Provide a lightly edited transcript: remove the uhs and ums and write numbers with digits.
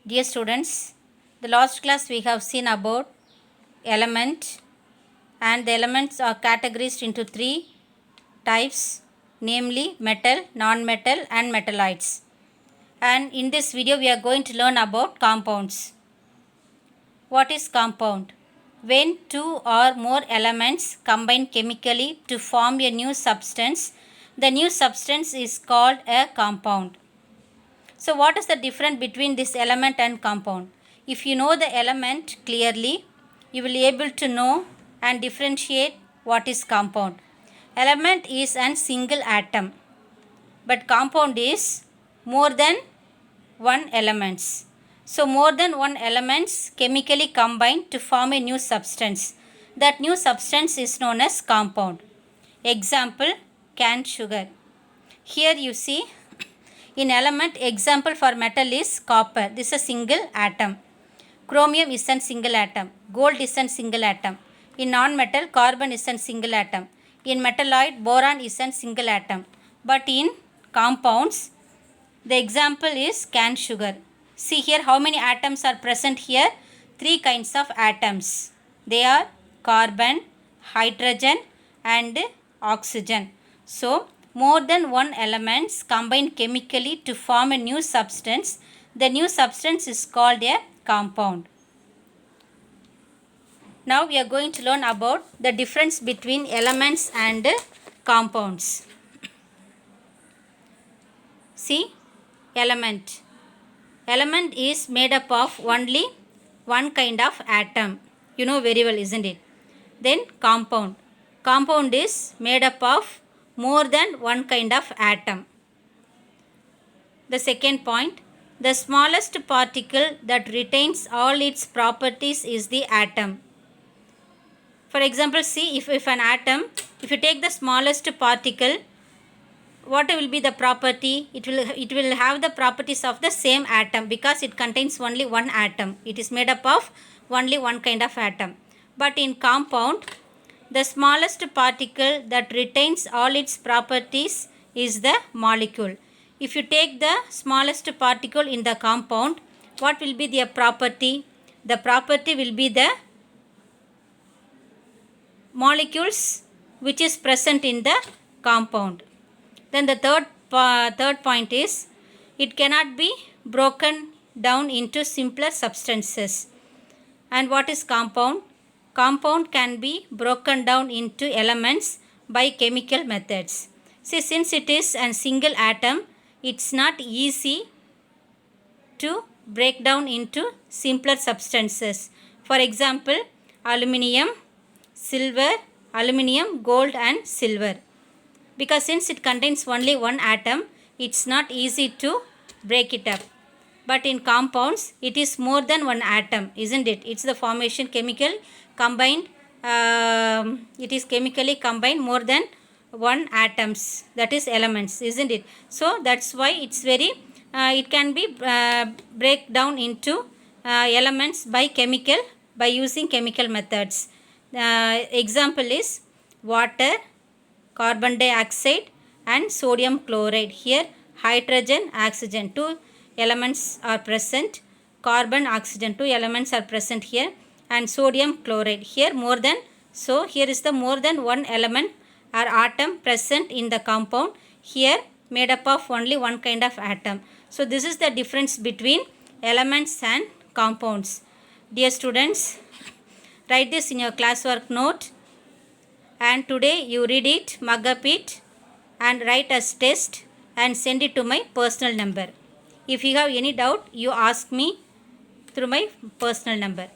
Dear students, the last class we have seen about element, and the elements are categorized into three types, namely metal, non-metal and metalloids. And in this video we are going to learn about compounds. What is compound? When two or more elements combine chemically to form a new substance, the new substance is called a compound. So what is the difference between this element and compound? If you know the element clearly, you will be able to know and differentiate what is compound. Element is a single atom, but compound is more than one elements. So more than one elements chemically combine to form a new substance. That new substance is known as compound. Example, cane sugar. Here you see in element, example for metal is copper. This is a single atom. Chromium is a single atom. Gold is a single atom. In non-metal, carbon is a single atom. In metalloid, boron is a single atom. But in compounds, the example is cane sugar. See here how many atoms are present here? Three kinds of atoms. They are carbon, hydrogen and oxygen. So, more than one elements combine chemically to form a new substance. The new substance is called a compound. Now we are going to learn about the difference between elements and compounds. See, element. Element is made up of only one kind of atom. You know very well, isn't it? Then compound. Compound is made up of more than one kind of atom. The second point, the smallest particle that retains all its properties is the atom. For example, see if an atom, if you take the smallest particle, what will be the property? It will have the properties of the same atom because it contains only one atom. It is made up of only one kind of atom. But in compound, the smallest particle that retains all its properties is the molecule. If you take the smallest particle in the compound, what will be their property? The property will be the molecules which is present in the compound. Then the third point is it cannot be broken down into simpler substances. And what is compound? Compound can be broken down into elements by chemical methods. See, since it is a single atom, it's not easy to break down into simpler substances. For example, aluminium, silver, aluminium, gold and silver. Because since it contains only one atom, it's not easy to break it up. But in compounds, it is more than one atom, isn't it? It's the formation chemical combined. It is chemically combined more than one atoms, that is elements, isn't it? So that's why it's very, it can be break down into elements by using chemical methods. Example is water, carbon dioxide and sodium chloride. Here hydrogen, oxygen, two elements are present. Carbon, oxygen, two elements are present here, and sodium chloride. Here more than, so here is the more than one element or atom present in the compound. Here made up of only one kind of atom. So this is the difference between elements and compounds. Dear students, write this in your classwork note. And today you read it, mug up it and write as test and send it to my personal number. If you have any doubt, you ask me through my personal number.